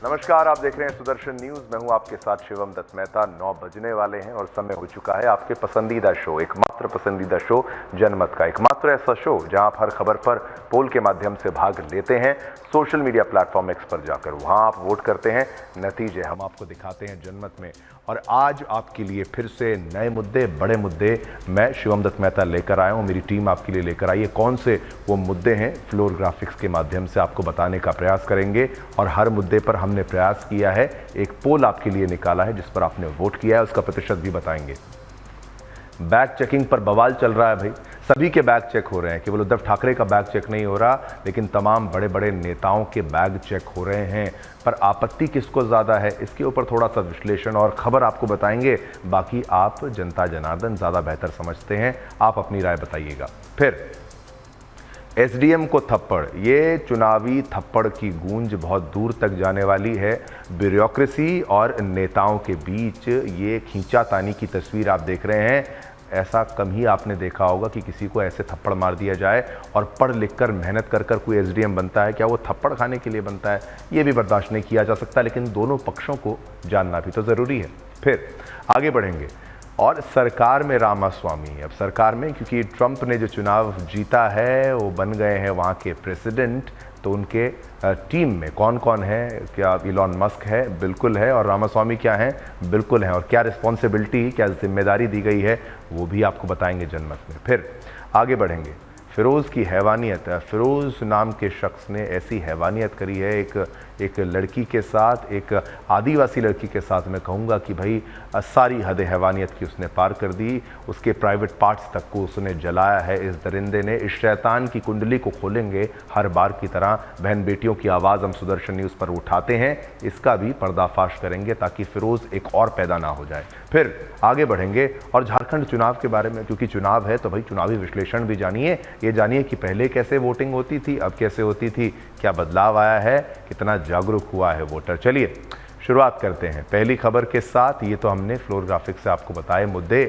नमस्कार, आप देख रहे हैं सुदर्शन न्यूज। मैं हूं आपके साथ शिवम दत्त मेहता। 9 बजने वाले हैं और समय हो चुका है आपके पसंदीदा शो, एकमात्र पसंदीदा शो जनमत का, एकमात्र ऐसा शो जहां आप हर खबर पर पोल के माध्यम से भाग लेते हैं। सोशल मीडिया प्लेटफॉर्म एक्स पर जाकर वहां आप वोट करते हैं, नतीजे हम आपको दिखाते हैं जनमत में। और आज आपके लिए फिर से नए मुद्दे, बड़े मुद्दे मैं शिवम दत्त मेहता लेकर आया हूं। मेरी टीम आपके लिए लेकर आई है। कौन से वो मुद्दे हैं, फ्लोर ग्राफिक्स के माध्यम से आपको बताने का प्रयास करेंगे। और हर मुद्दे पर हमने प्रयास किया है, एक पोल आपके लिए निकाला है जिस पर आपने वोट किया है, उसका प्रतिशत भी बताएंगे। बैग चेकिंग पर बवाल चल रहा है भाई, सभी के बैग चेक हो रहे हैं। केवल उद्धव ठाकरे का बैग चेक नहीं हो रहा, लेकिन तमाम बड़े बड़े नेताओं के बैग चेक हो रहे हैं। पर आपत्ति किसको ज़्यादा है, इसके ऊपर थोड़ा सा विश्लेषण और खबर आपको बताएंगे। बाकी आप जनता जनार्दन ज़्यादा बेहतर समझते हैं, आप अपनी राय बताइएगा। फिर एसडीएम को थप्पड़, ये चुनावी थप्पड़ की गूंज बहुत दूर तक जाने वाली है। ब्यूरोक्रेसी और नेताओं के बीच ये खींचातानी की तस्वीर आप देख रहे हैं। ऐसा कम ही आपने देखा होगा कि किसी को ऐसे थप्पड़ मार दिया जाए और पढ़ लिख कर मेहनत कर कर कोई एसडीएम बनता है। क्या वो थप्पड़ खाने के लिए बनता है, ये भी बर्दाश्त नहीं किया जा सकता। लेकिन दोनों पक्षों को जानना भी तो ज़रूरी है। फिर आगे बढ़ेंगे और सरकार में रामास्वामी। अब सरकार में, क्योंकि ट्रंप ने जो चुनाव जीता है वो बन गए हैं वहाँ के प्रेसिडेंट, तो उनके टीम में कौन कौन है? क्या इलॉन मस्क है? बिल्कुल है। और रामास्वामी क्या हैं? बिल्कुल हैं। और क्या रिस्पॉन्सिबिलिटी, क्या जिम्मेदारी दी गई है, वो भी आपको बताएंगे जनमत में। फिर आगे बढ़ेंगे। फिरोज़ की हैवानियत। फिरोज़ नाम के शख्स ने ऐसी हैवानियत करी है एक लड़की के साथ, एक आदिवासी लड़की के साथ। मैं कहूँगा कि भाई सारी हद हैवानियत की उसने पार कर दी। उसके प्राइवेट पार्ट्स तक को उसने जलाया है इस दरिंदे ने। इस शैतान की कुंडली को खोलेंगे हर बार की तरह। बहन बेटियों की आवाज़ हम सुदर्शन न्यूज़ पर उठाते हैं, इसका भी पर्दाफाश करेंगे ताकि फिरोज़ एक और पैदा ना हो जाए। फिर आगे बढ़ेंगे और झारखंड चुनाव के बारे में, क्योंकि चुनाव है तो भाई चुनावी विश्लेषण भी जानिए। ये जानिए कि पहले कैसे वोटिंग होती थी, अब कैसे होती थी, क्या बदलाव आया है, कितना जागरूक हुआ है वोटर। चलिए शुरुआत करते हैं पहली खबर के साथ। ये तो हमने फ्लोर ग्राफिक्स से आपको बताए मुद्दे,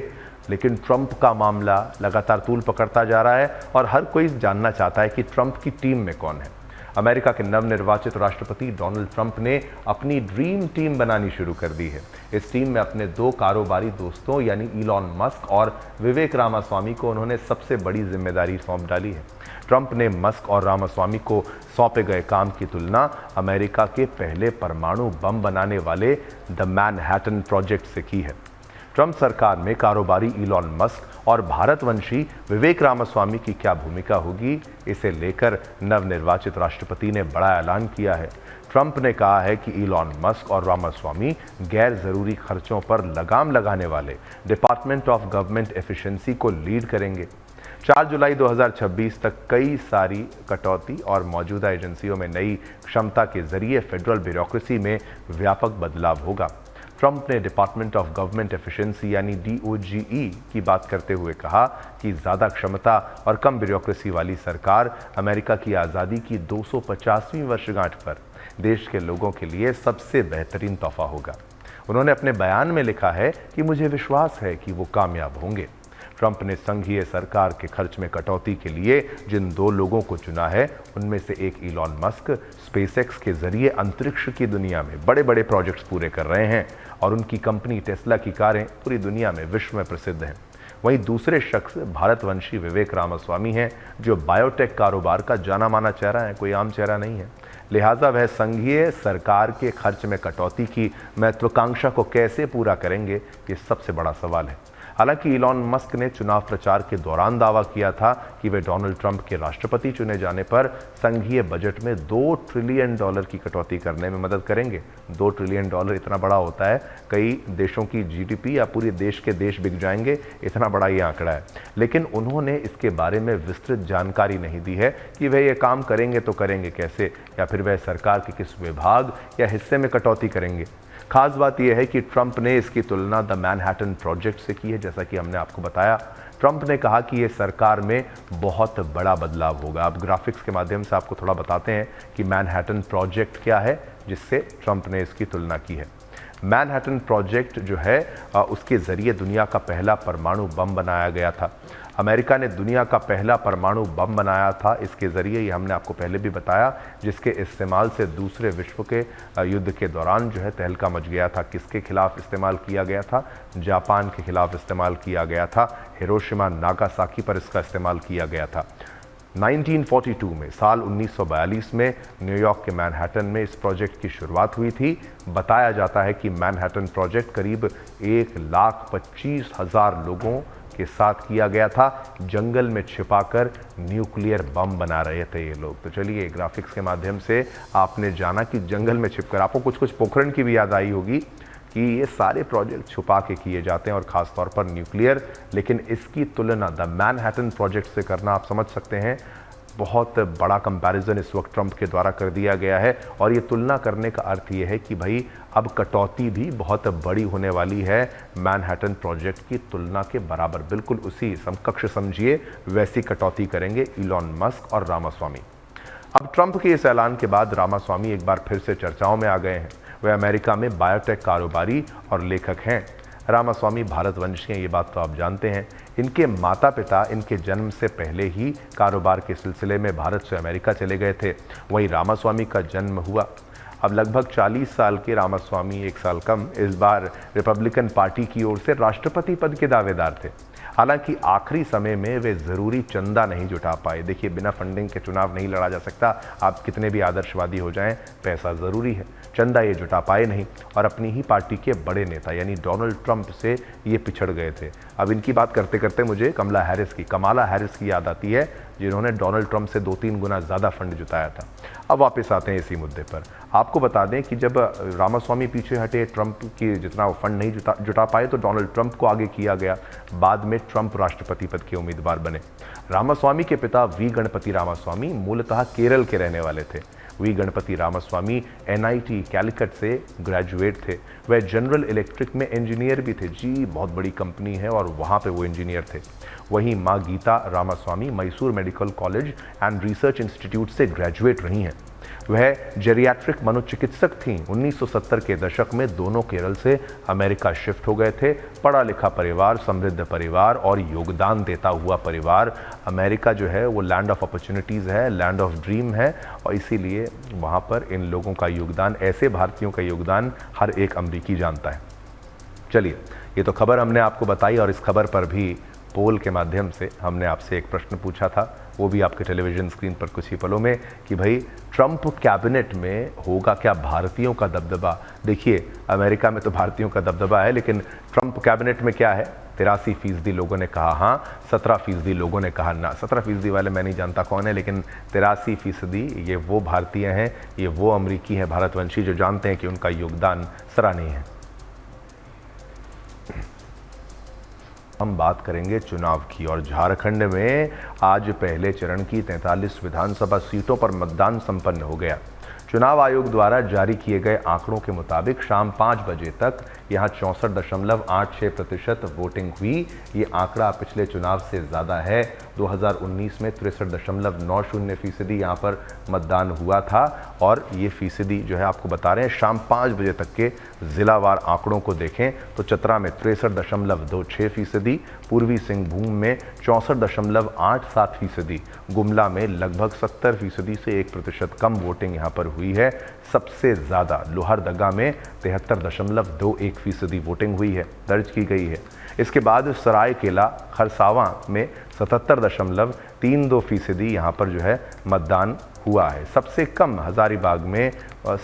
लेकिन ट्रंप का मामला लगातार तूल पकड़ता जा रहा है और हर कोई जानना चाहता है कि ट्रंप की टीम में कौन है। अमेरिका के नवनिर्वाचित राष्ट्रपति डोनाल्ड ट्रंप ने अपनी ड्रीम टीम बनानी शुरू कर दी है। इस टीम में अपने 2 कारोबारी दोस्तों यानी इलॉन मस्क और विवेक रामास्वामी को उन्होंने सबसे बड़ी जिम्मेदारी सौंप डाली है। ट्रंप ने मस्क और रामास्वामी को सौंपे गए काम की तुलना अमेरिका के पहले परमाणु बम बनाने वाले द मैनहट्टन प्रोजेक्ट से की है। ट्रंप सरकार में कारोबारी इलॉन मस्क और भारतवंशी विवेक रामास्वामी की क्या भूमिका होगी, इसे लेकर नवनिर्वाचित राष्ट्रपति ने बड़ा ऐलान किया है। ट्रंप ने कहा है कि इलॉन मस्क और रामास्वामी गैर जरूरी खर्चों पर लगाम लगाने वाले डिपार्टमेंट ऑफ गवर्नमेंट एफिशिएंसी को लीड करेंगे। 4 जुलाई 2026 तक कई सारी कटौती और मौजूदा एजेंसियों में नई क्षमता के जरिए फेडरल ब्यूरोक्रेसी में व्यापक बदलाव होगा। ट्रंप ने डिपार्टमेंट ऑफ गवर्नमेंट एफिशिएंसी यानी DOGE की बात करते हुए कहा कि ज़्यादा क्षमता और कम ब्यूरोक्रेसी वाली सरकार अमेरिका की आज़ादी की 250वीं वर्षगांठ पर देश के लोगों के लिए सबसे बेहतरीन तोहफा होगा। उन्होंने अपने बयान में लिखा है कि मुझे विश्वास है कि वो कामयाब होंगे। ट्रंप ने संघीय सरकार के खर्च में कटौती के लिए जिन 2 लोगों को चुना है, उनमें से एक इलॉन मस्क स्पेसएक्स के जरिए अंतरिक्ष की दुनिया में बड़े बड़े प्रोजेक्ट्स पूरे कर रहे हैं और उनकी कंपनी टेस्ला की कारें पूरी दुनिया में विश्व में प्रसिद्ध हैं। वहीं दूसरे शख्स भारतवंशी विवेक रामास्वामी हैं, जो बायोटेक कारोबार का जाना माना चेहरा है, कोई आम चेहरा नहीं है। लिहाजा वह संघीय सरकार के खर्च में कटौती की महत्वाकांक्षा को कैसे पूरा करेंगे, ये सबसे बड़ा सवाल है। हालांकि इलॉन मस्क ने चुनाव प्रचार के दौरान दावा किया था कि वे डोनाल्ड ट्रंप के राष्ट्रपति चुने जाने पर संघीय बजट में $2 ट्रिलियन की कटौती करने में मदद करेंगे। $2 ट्रिलियन इतना बड़ा होता है, कई देशों की जीडीपी या पूरे देश के देश बिक जाएंगे, इतना बड़ा ये आंकड़ा है। लेकिन उन्होंने इसके बारे में विस्तृत जानकारी नहीं दी है कि वे ये काम करेंगे तो करेंगे कैसे, या फिर वह सरकार के किस विभाग या हिस्से में कटौती करेंगे। खास बात यह है कि ट्रंप ने इसकी तुलना द मैनहट्टन प्रोजेक्ट से की है। जैसा कि हमने आपको बताया, ट्रंप ने कहा कि यह सरकार में बहुत बड़ा बदलाव होगा। अब ग्राफिक्स के माध्यम से आपको थोड़ा बताते हैं कि मैनहट्टन प्रोजेक्ट क्या है, जिससे ट्रंप ने इसकी तुलना की है। मैनहट्टन प्रोजेक्ट जो है उसके ज़रिए दुनिया का पहला परमाणु बम बनाया गया था। अमेरिका ने दुनिया का पहला परमाणु बम बनाया था इसके ज़रिए, ये हमने आपको पहले भी बताया, जिसके इस्तेमाल से दूसरे विश्व के युद्ध के दौरान जो है तहलका मच गया था। किसके खिलाफ इस्तेमाल किया गया था? जापान के खिलाफ इस्तेमाल किया गया था। हिरोशिमा नागासाकी पर इसका इस्तेमाल किया गया था। 1942 में, साल 1942 में न्यूयॉर्क के मैनहट्टन में इस प्रोजेक्ट की शुरुआत हुई थी। बताया जाता है कि मैनहट्टन प्रोजेक्ट करीब 1,25,000 लोगों के साथ किया गया था। जंगल में छिपाकर न्यूक्लियर बम बना रहे थे ये लोग। तो चलिए, ग्राफिक्स के माध्यम से आपने जाना कि जंगल में छिपकर, आपको कुछ कुछ पोखरण की भी याद आई होगी कि ये सारे प्रोजेक्ट छुपा के किए जाते हैं और ख़ास तौर पर न्यूक्लियर। लेकिन इसकी तुलना द मैनहट्टन प्रोजेक्ट से करना, आप समझ सकते हैं, बहुत बड़ा कंपैरिजन इस वक्त ट्रंप के द्वारा कर दिया गया है। और ये तुलना करने का अर्थ ये है कि भाई अब कटौती भी बहुत बड़ी होने वाली है मैनहट्टन प्रोजेक्ट की तुलना के बराबर। बिल्कुल उसी समकक्ष समझिए, वैसी कटौती करेंगे इलॉन मस्क और रामास्वामी। अब ट्रंप के इस ऐलान के बाद रामास्वामी एक बार फिर से चर्चाओं में आ गए हैं। वे अमेरिका में बायोटेक कारोबारी और लेखक हैं। रामास्वामी भारतवंशी हैं, ये बात तो आप जानते हैं। इनके माता पिता इनके जन्म से पहले ही कारोबार के सिलसिले में भारत से अमेरिका चले गए थे। वहीं रामास्वामी का जन्म हुआ। अब लगभग 40 साल के रामास्वामी, 1 साल कम, इस बार रिपब्लिकन पार्टी की ओर से राष्ट्रपति पद के दावेदार थे। हालांकि आखिरी समय में वे ज़रूरी चंदा नहीं जुटा पाए। देखिए, बिना फंडिंग के चुनाव नहीं लड़ा जा सकता। आप कितने भी आदर्शवादी हो जाएं, पैसा ज़रूरी है। चंदा ये जुटा पाए नहीं और अपनी ही पार्टी के बड़े नेता यानी डोनाल्ड ट्रंप से ये पिछड़ गए थे। अब इनकी बात करते करते मुझे कमला हैरिस की याद आती है, जिन्होंने डोनाल्ड ट्रंप से 2-3 गुना ज़्यादा फंड जुटाया था। अब वापस आते हैं इसी मुद्दे पर। आपको बता दें कि जब रामास्वामी पीछे हटे, ट्रंप की जितना वो फंड नहीं जुटा पाए, तो डोनाल्ड ट्रंप को आगे किया गया। बाद में ट्रंप राष्ट्रपति पद के उम्मीदवार बने। रामास्वामी के पिता वी गणपति रामास्वामी मूलतः केरल के रहने वाले थे। वी गणपति रामास्वामी NIT कैलिकट से ग्रेजुएट थे। वह जनरल इलेक्ट्रिक में इंजीनियर भी थे। जी, बहुत बड़ी कंपनी है और वहाँ पे वो इंजीनियर थे। वहीं माँ Gita Ramaswamy Mysore medical college and research institute से ग्रेजुएट रही हैं। वह जेरियाट्रिक मनोचिकित्सक थीं। 1970 के दशक में दोनों केरल से अमेरिका शिफ्ट हो गए थे। पढ़ा लिखा परिवार, समृद्ध परिवार और योगदान देता हुआ परिवार। अमेरिका जो है वो लैंड ऑफ अपॉर्चुनिटीज़ है, लैंड ऑफ ड्रीम है, और इसीलिए वहाँ पर इन लोगों का योगदान, ऐसे भारतीयों का योगदान हर एक अमरीकी जानता है। चलिए, ये तो खबर हमने आपको बताई और इस खबर पर भी पोल के माध्यम से हमने आपसे एक प्रश्न पूछा था, वो भी आपके टेलीविज़न स्क्रीन पर कुछ ही पलों में, कि भाई ट्रंप कैबिनेट में होगा क्या भारतीयों का दबदबा। देखिए, अमेरिका में तो भारतीयों का दबदबा है, लेकिन ट्रंप कैबिनेट में क्या है? 83% लोगों ने कहा हाँ, 17% लोगों ने कहा ना। 17% वाले मैं नहीं जानता कौन है, लेकिन 83% ये वो भारतीय हैं, ये वो अमरीकी हैं भारतवंशी जो जानते हैं कि उनका योगदान सराहनीय है। हम बात करेंगे चुनाव की, और झारखंड में आज पहले चरण की 43 विधानसभा सीटों पर मतदान संपन्न हो गया। चुनाव आयोग द्वारा जारी किए गए आंकड़ों के मुताबिक शाम 5 बजे तक यहाँ 64.86% वोटिंग हुई। ये आंकड़ा पिछले चुनाव से ज़्यादा है। 2019 में 63.90% यहाँ पर मतदान हुआ था, और ये फीसदी जो है आपको बता रहे हैं। शाम 5 बजे तक के ज़िलावार आंकड़ों को देखें तो चतरा में 63.26%, पूर्वी सिंहभूम में 64.87%, गुमला में लगभग 70% से 1% कम वोटिंग यहाँ पर हुई है। सबसे ज़्यादा लोहरदगा में 73.21% वोटिंग हुई है, दर्ज की गई है। इसके बाद सरायकेला खरसावां में 77.32% यहाँ पर जो है मतदान हुआ है। सबसे कम हज़ारीबाग में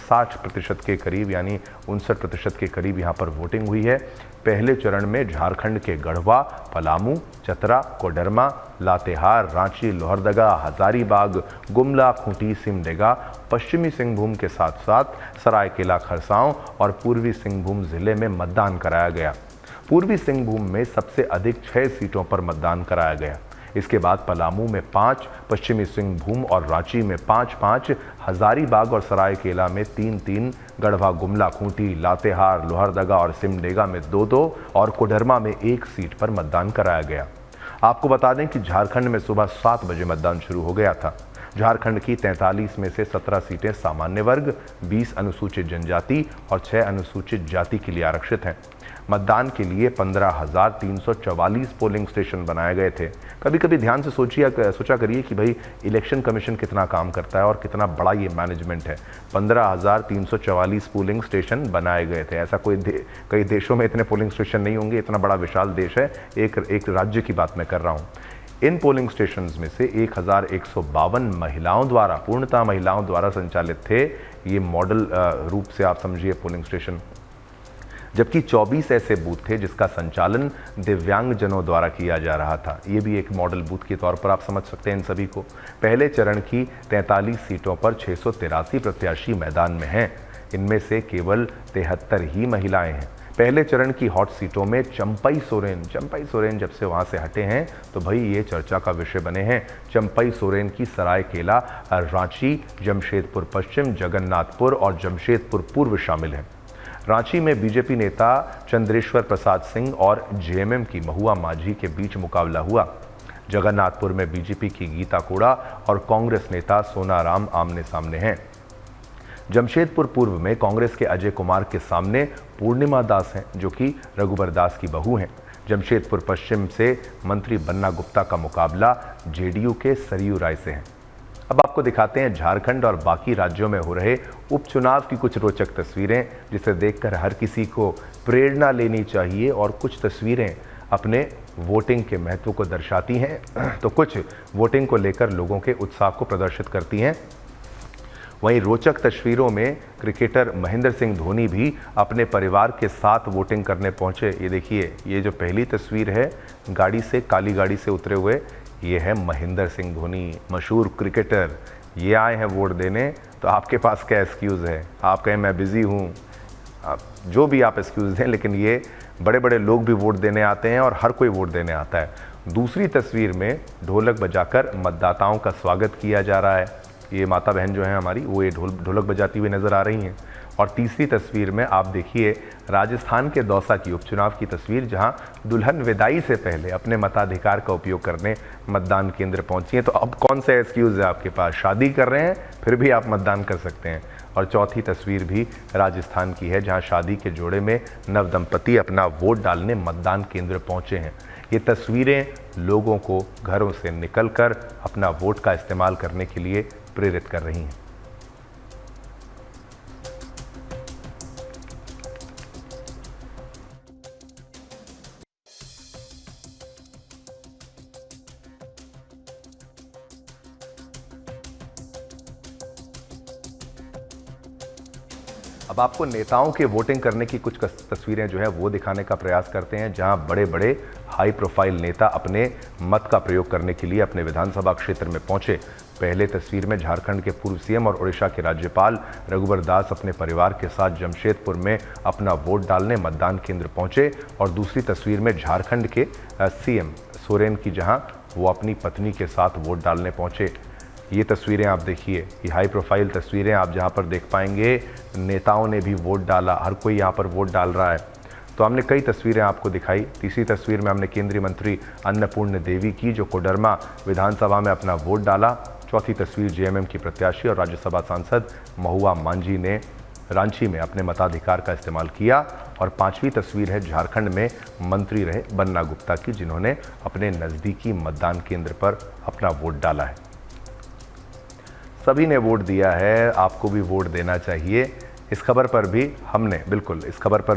60% के करीब, यानी 59% के करीब यहाँ पर वोटिंग हुई है। पहले चरण में झारखंड के गढ़वा, पलामू, चतरा, कोडरमा, लातेहार, रांची, लोहरदगा, हज़ारीबाग, गुमला, खूंटी, सिमडेगा, पश्चिमी सिंहभूम के साथ साथ सरायकेला खरसांव और पूर्वी सिंहभूम ज़िले में मतदान कराया गया। पूर्वी सिंहभूम में सबसे अधिक 6 सीटों पर मतदान कराया गया। इसके बाद पलामू में 5, पश्चिमी सिंहभूम और रांची में 5-5, हज़ारीबाग और सरायकेला में 3-3, गढ़वा, गुमला, खूंटी, लातेहार, लोहरदगा और सिमडेगा में 2-2 और कोडरमा में 1 सीट पर मतदान कराया गया। आपको बता दें कि झारखंड में सुबह 7 बजे मतदान शुरू हो गया था। झारखंड की 43 में से 17 सीटें सामान्य वर्ग, 20 अनुसूचित जनजाति और 6 अनुसूचित जाति के लिए आरक्षित हैं। मतदान के लिए 15,344 पोलिंग स्टेशन बनाए गए थे। कभी कभी ध्यान से सोचा करिए कि भाई इलेक्शन कमीशन कितना काम करता है और कितना बड़ा ये मैनेजमेंट है। 15,344 पोलिंग स्टेशन बनाए गए थे। ऐसा कई देशों में इतने पोलिंग स्टेशन नहीं होंगे, इतना बड़ा विशाल देश है। एक राज्य की बात मैं कर रहा हूँ। इन पोलिंग स्टेशंस में से 1,152 महिलाओं द्वारा, पूर्णतः महिलाओं द्वारा संचालित थे। ये मॉडल रूप से आप समझिए पोलिंग स्टेशन, जबकि 24 ऐसे बूथ थे जिसका संचालन दिव्यांगजनों द्वारा किया जा रहा था। ये भी एक मॉडल बूथ के तौर पर आप समझ सकते हैं इन सभी को। पहले चरण की 43 सीटों पर 683 प्रत्याशी मैदान में हैं। इनमें से केवल 73 ही महिलाएं हैं। पहले चरण की हॉट सीटों में चंपई सोरेन जब से वहां से हटे हैं तो भाई ये चर्चा का विषय बने हैं। चंपई सोरेन की सरायकेला, रांची, जमशेदपुर पश्चिम, जगन्नाथपुर और जमशेदपुर पूर्व शामिल हैं। रांची में बीजेपी नेता चंद्रेश्वर प्रसाद सिंह और जेएमएम की महुआ माझी के बीच मुकाबला हुआ। जगन्नाथपुर में बीजेपी की गीता कोड़ा और कांग्रेस नेता सोनाराम आमने सामने हैं। जमशेदपुर पूर्व में कांग्रेस के अजय कुमार के सामने पूर्णिमा दास हैं, जो कि रघुबर दास की बहू हैं। जमशेदपुर पश्चिम से मंत्री बन्ना गुप्ता का मुकाबला जेडीयू के सरयू राय से है। अब आपको दिखाते हैं झारखंड और बाकी राज्यों में हो रहे उपचुनाव की कुछ रोचक तस्वीरें, जिसे देखकर हर किसी को प्रेरणा लेनी चाहिए और कुछ तस्वीरें अपने वोटिंग के महत्व को दर्शाती हैं तो कुछ वोटिंग को लेकर लोगों के उत्साह को प्रदर्शित करती हैं। वहीं रोचक तस्वीरों में क्रिकेटर महेंद्र सिंह धोनी भी अपने परिवार के साथ वोटिंग करने पहुंचे। ये देखिए, ये जो पहली तस्वीर है काली गाड़ी से उतरे हुए, ये है महेंद्र सिंह धोनी, मशहूर क्रिकेटर। ये आए हैं वोट देने, तो आपके पास क्या एक्सक्यूज़ है? आप कहें मैं बिज़ी हूँ, जो भी आप एक्सक्यूज़ दें, लेकिन ये बड़े बड़े लोग भी वोट देने आते हैं और हर कोई वोट देने आता है। दूसरी तस्वीर में ढोलक बजाकर मतदाताओं का स्वागत किया जा रहा है। ये माता बहन जो है हमारी, वो ये ढोलक बजाती हुई नज़र आ रही हैं। और तीसरी तस्वीर में आप देखिए राजस्थान के दौसा की उपचुनाव की तस्वीर, जहां दुल्हन विदाई से पहले अपने मताधिकार का उपयोग करने मतदान केंद्र पहुंची हैं। तो अब कौन सा एक्सक्यूज़ है आपके पास? शादी कर रहे हैं फिर भी आप मतदान कर सकते हैं। और चौथी तस्वीर भी राजस्थान की है, जहां शादी के जोड़े में नवदंपति अपना वोट डालने मतदान केंद्र पहुंचे हैं। ये तस्वीरें लोगों को घरों से निकलकर अपना वोट का इस्तेमाल करने के लिए प्रेरित कर रही हैं। अब आपको नेताओं के वोटिंग करने की कुछ तस्वीरें जो है वो दिखाने का प्रयास करते हैं, जहां बड़े बड़े हाई प्रोफाइल नेता अपने मत का प्रयोग करने के लिए अपने विधानसभा क्षेत्र में पहुंचे। पहले तस्वीर में झारखंड के पूर्व सीएम और ओडिशा के राज्यपाल रघुबर दास अपने परिवार के साथ जमशेदपुर में अपना वोट डालने मतदान केंद्र पहुंचे। और दूसरी तस्वीर में झारखंड के सीएम सोरेन की, जहां वो अपनी पत्नी के साथ वोट डालने पहुंचे। ये तस्वीरें आप देखिए, ये हाई प्रोफाइल तस्वीरें आप जहां पर देख पाएंगे नेताओं ने भी वोट डाला, हर कोई यहां पर वोट डाल रहा है। तो हमने कई तस्वीरें आपको दिखाई। तीसरी तस्वीर में हमने केंद्रीय मंत्री अन्नपूर्ण देवी की, जो कोडरमा विधानसभा में अपना वोट डाला। चौथी तस्वीर जेएमएम की प्रत्याशी और राज्यसभा सांसद महुआ मांझी ने रांची में अपने मताधिकार का इस्तेमाल किया। और पांचवी तस्वीर है झारखंड में मंत्री रहे बन्ना गुप्ता की, जिन्होंने अपने नज़दीकी मतदान केंद्र पर अपना वोट डाला है। सभी ने वोट दिया है, आपको भी वोट देना चाहिए। इस खबर पर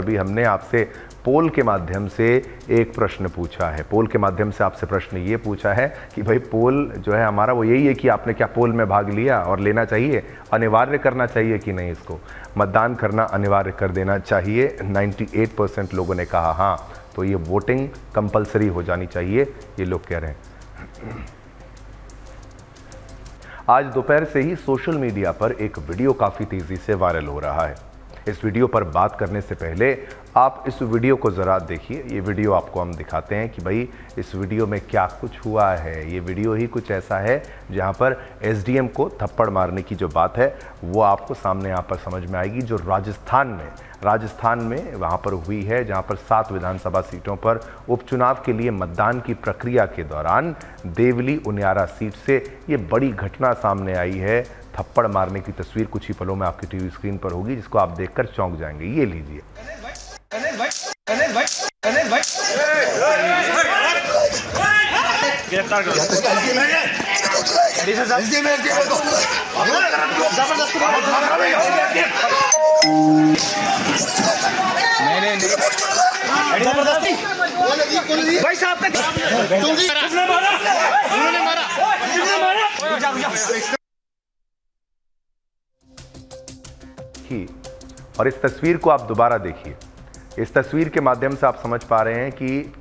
भी हमने आपसे पोल के माध्यम से एक प्रश्न पूछा है। पोल के माध्यम से आपसे प्रश्न ये पूछा है कि भाई पोल जो है हमारा वो यही है कि आपने क्या पोल में भाग लिया और लेना चाहिए, अनिवार्य करना चाहिए कि नहीं, इसको मतदान करना अनिवार्य कर देना चाहिए। 98% लोगों ने कहा हाँ, तो ये वोटिंग कंपलसरी हो जानी चाहिए, ये लोग कह रहे हैं। आज दोपहर से ही सोशल मीडिया पर एक वीडियो काफ़ी तेज़ी से वायरल हो रहा है। इस वीडियो पर बात करने से पहले आप इस वीडियो को ज़रा देखिए। ये वीडियो आपको हम दिखाते हैं कि भाई इस वीडियो में क्या कुछ हुआ है। ये वीडियो ही कुछ ऐसा है जहां पर एसडीएम को थप्पड़ मारने की जो बात है वो आपको सामने यहाँ पर समझ में आएगी, जो राजस्थान में वहाँ पर हुई है, जहाँ पर 7 विधानसभा सीटों पर उपचुनाव के लिए मतदान की प्रक्रिया के दौरान देवली उनियारा सीट से ये बड़ी घटना सामने आई है। थप्पड़ मारने की तस्वीर कुछ ही पलों में आपकी टीवी स्क्रीन पर होगी, जिसको आप देखकर चौंक जाएंगे। ये लीजिए। गिरफ्तार करो। भाई साहब उन्होंने मारा। और इस तस्वीर को आप दोबारा देखिए। इस तस्वीर के माध्यम से आप समझ पा रहे हैं कि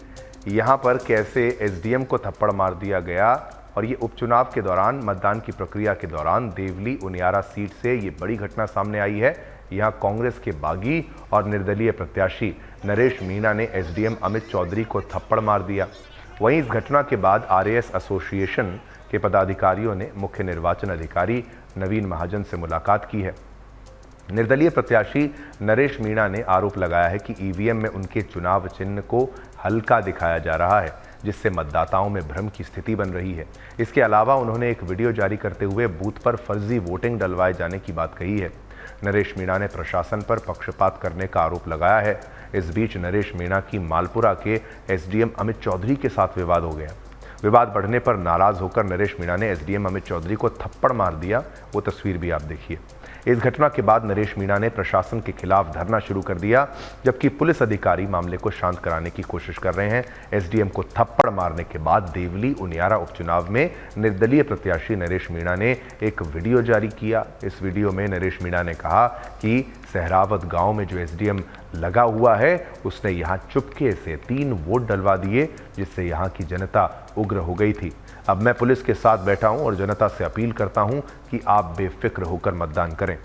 यहाँ पर कैसे एसडीएम को थप्पड़ मार दिया गया। और ये उपचुनाव के दौरान, मतदान की प्रक्रिया के दौरान देवली उनियारा सीट से ये बड़ी घटना सामने आई है। यहाँ कांग्रेस के बागी और निर्दलीय प्रत्याशी नरेश मीणा ने एसडीएम अमित चौधरी को थप्पड़ मार दिया। वहीं इस घटना के बाद आरएएस एसोसिएशन के पदाधिकारियों ने मुख्य निर्वाचन अधिकारी नवीन महाजन से मुलाकात की है। निर्दलीय प्रत्याशी नरेश मीणा ने आरोप लगाया है कि ईवीएम में उनके चुनाव चिन्ह को हल्का दिखाया जा रहा है, जिससे मतदाताओं में भ्रम की स्थिति बन रही है। इसके अलावा उन्होंने एक वीडियो जारी करते हुए बूथ पर फर्जी वोटिंग डलवाए जाने की बात कही है। नरेश मीणा ने प्रशासन पर पक्षपात करने का आरोप लगाया है। इस बीच नरेश मीणा की मालपुरा के एसडीएम अमित चौधरी के साथ विवाद हो गया। विवाद बढ़ने पर नाराज होकर नरेश मीणा ने एसडीएम अमित चौधरी को थप्पड़ मार दिया। वो तस्वीर भी आप देखिए। इस घटना के बाद नरेश मीणा ने प्रशासन के खिलाफ धरना शुरू कर दिया, जबकि पुलिस अधिकारी मामले को शांत कराने की कोशिश कर रहे हैं। एसडीएम को थप्पड़ मारने के बाद देवली उनियारा उपचुनाव में निर्दलीय प्रत्याशी नरेश मीणा ने एक वीडियो जारी किया। इस वीडियो में नरेश मीणा ने कहा कि सहरावत गांव में जो एसडीएम लगा हुआ है उसने यहां चुपके से 3 वोट डलवा दिए, जिससे यहां की जनता उग्र हो गई थी। अब मैं पुलिस के साथ बैठा हूं और जनता से अपील करता हूं कि आप बेफिक्र होकर मतदान करें।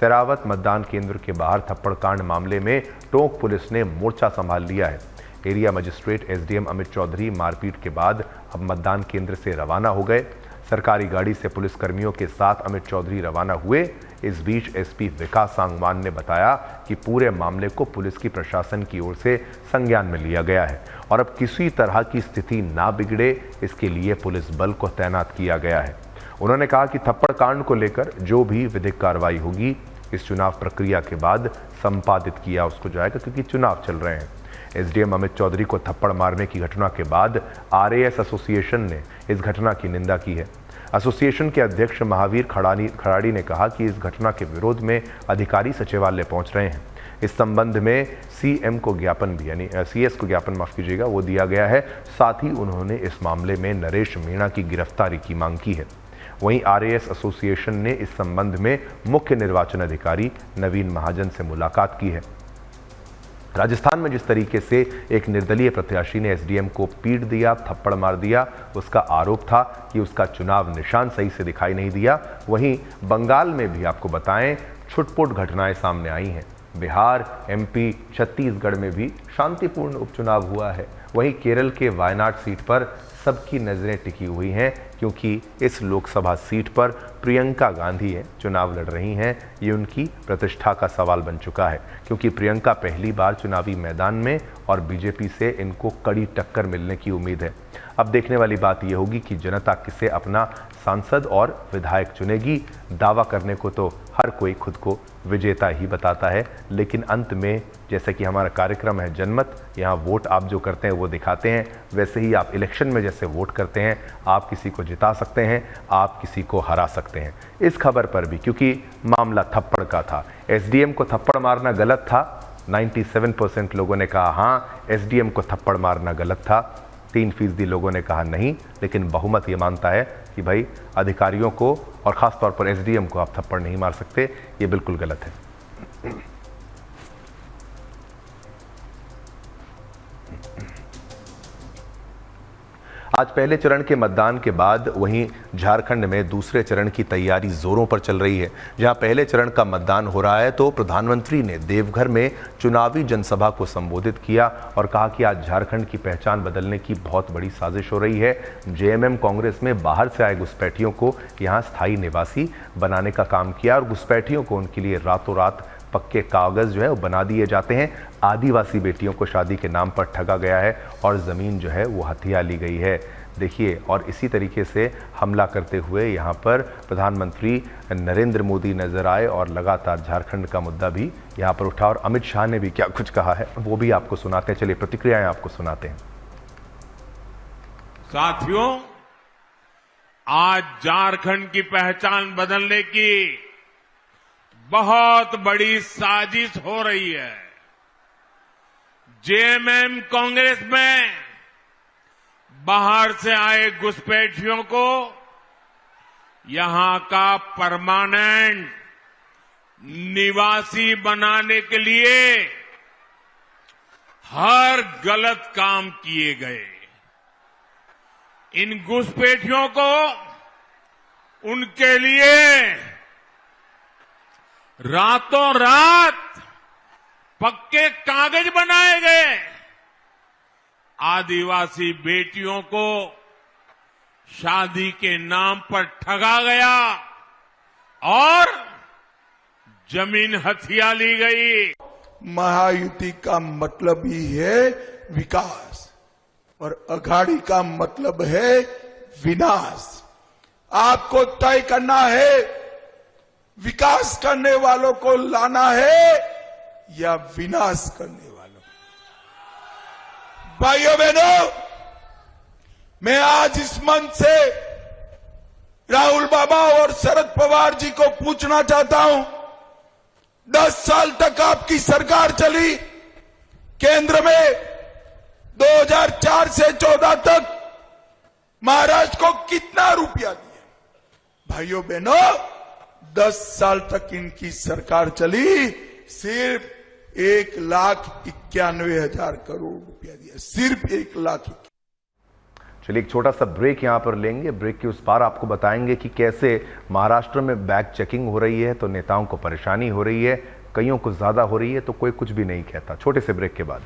सहरावत मतदान केंद्र के बाहर थप्पड़ कांड मामले में टोंक पुलिस ने मोर्चा संभाल लिया है। Area magistrate SDM Amit Chaudhary मारपीट के बाद अब मतदान केंद्र से रवाना हो गए। सरकारी गाड़ी से पुलिसकर्मियों के साथ अमित चौधरी रवाना हुए। इस बीच एसपी विकास सांगवान ने बताया कि पूरे मामले को पुलिस की प्रशासन की ओर से संज्ञान में लिया गया है और अब किसी तरह की स्थिति ना बिगड़े, इसके लिए पुलिस बल को तैनात किया गया है। उन्होंने कहा कि थप्पड़ कांड को लेकर जो भी विधिक कार्रवाई होगी इस चुनाव प्रक्रिया के बाद संपादित किया उसको जाएगा, क्योंकि चुनाव चल रहे हैं। एसडीएम अमित चौधरी को थप्पड़ मारने की घटना के बाद आरएएस एसोसिएशन ने इस घटना की निंदा की है। एसोसिएशन के अध्यक्ष महावीर खराड़ी ने कहा कि इस घटना के विरोध में अधिकारी सचिवालय पहुंच रहे हैं। इस संबंध में सीएम को ज्ञापन भी, यानी सीएस को ज्ञापन, माफ कीजिएगा, वो दिया गया है। साथ ही उन्होंने इस मामले में नरेश मीणा की गिरफ्तारी की मांग की है। वहीं आरएएस एसोसिएशन ने इस संबंध में मुख्य निर्वाचन अधिकारी नवीन महाजन से मुलाकात की है। राजस्थान में जिस तरीके से एक निर्दलीय प्रत्याशी ने एसडीएम को पीट दिया, थप्पड़ मार दिया, उसका आरोप था कि उसका चुनाव निशान सही से दिखाई नहीं दिया। वहीं बंगाल में भी आपको बताएं छुटपुट घटनाएं सामने आई हैं। बिहार, एमपी, छत्तीसगढ़ में भी शांतिपूर्ण उपचुनाव हुआ है। वहीं केरल के वायनाड सीट पर सबकी नज़रें टिकी हुई हैं, क्योंकि इस लोकसभा सीट पर प्रियंका गांधी चुनाव लड़ रही हैं। ये उनकी प्रतिष्ठा का सवाल बन चुका है, क्योंकि प्रियंका पहली बार चुनावी मैदान में और बीजेपी से इनको कड़ी टक्कर मिलने की उम्मीद है। अब देखने वाली बात यह होगी कि जनता किसे अपना सांसद और विधायक चुनेगी। दावा करने को तो हर कोई खुद को विजेता ही बताता है, लेकिन अंत में जैसे कि हमारा कार्यक्रम है जनमत, यहाँ वोट आप जो करते हैं वो दिखाते हैं, वैसे ही आप इलेक्शन में जैसे वोट करते हैं, आप किसी को जिता सकते हैं, आप किसी को हरा सकते हैं। इस खबर पर भी, क्योंकि मामला थप्पड़ का था, एसडीएम को थप्पड़ मारना गलत था। 97% लोगों ने कहा हाँ एसडीएम को थप्पड़ मारना गलत था, 3% लोगों ने कहा नहीं। लेकिन बहुमत ये मानता है कि भाई अधिकारियों को और ख़ास तौर पर एसडीएम को आप थप्पड़ नहीं मार सकते, ये बिल्कुल गलत है। आज पहले चरण के मतदान के बाद वहीं झारखंड में दूसरे चरण की तैयारी जोरों पर चल रही है। जहां पहले चरण का मतदान हो रहा है तो प्रधानमंत्री ने देवघर में चुनावी जनसभा को संबोधित किया और कहा कि आज झारखंड की पहचान बदलने की बहुत बड़ी साजिश हो रही है। जेएमएम कांग्रेस में बाहर से आए घुसपैठियों को यहां स्थायी निवासी बनाने का काम किया और घुसपैठियों को उनके लिए रातों रात पक्के कागज जो है वो बना दिए जाते हैं। आदिवासी बेटियों को शादी के नाम पर ठगा गया है और ज़मीन जो है वो हथिया ली गई है। देखिए, और इसी तरीके से हमला करते हुए यहाँ पर प्रधानमंत्री नरेंद्र मोदी नजर आए और लगातार झारखंड का मुद्दा भी यहाँ पर उठा और अमित शाह ने भी क्या कुछ कहा है वो भी आपको सुनाते हैं। चलिए प्रतिक्रियाएं आपको सुनाते हैं। साथियों, आज झारखंड की पहचान बदलने की बहुत बड़ी साजिश हो रही है। जेएमएम कांग्रेस में बाहर से आए घुसपैठियों को यहां का परमानेंट निवासी बनाने के लिए हर गलत काम किए गए। इन घुसपैठियों को उनके लिए रातों रात पक्के कागज बनाए गए। आदिवासी बेटियों को शादी के नाम पर ठगा गया और जमीन हथिया ली गई। महायुति का मतलब ही है विकास और अघाड़ी का मतलब है विनाश। आपको तय करना है विकास करने वालों को लाना है या विनाश करने वालों को। भाइयों बहनों, मैं आज इस मंच से राहुल बाबा और शरद पवार जी को पूछना चाहता हूं, 10 साल तक आपकी सरकार चली केंद्र में, 2004 से 14 तक महाराष्ट्र को कितना रुपया दिया? भाइयों बहनों, 10 साल तक इनकी सरकार चली, सिर्फ 1,91,000 करोड़ रुपया दिया, सिर्फ 1,00,000। चलिए एक छोटा सा ब्रेक यहां पर लेंगे। ब्रेक के उस पार आपको बताएंगे कि कैसे महाराष्ट्र में बैग चेकिंग हो रही है तो नेताओं को परेशानी हो रही है, कईयों को ज्यादा हो रही है तो कोई कुछ भी नहीं कहता। छोटे से ब्रेक के बाद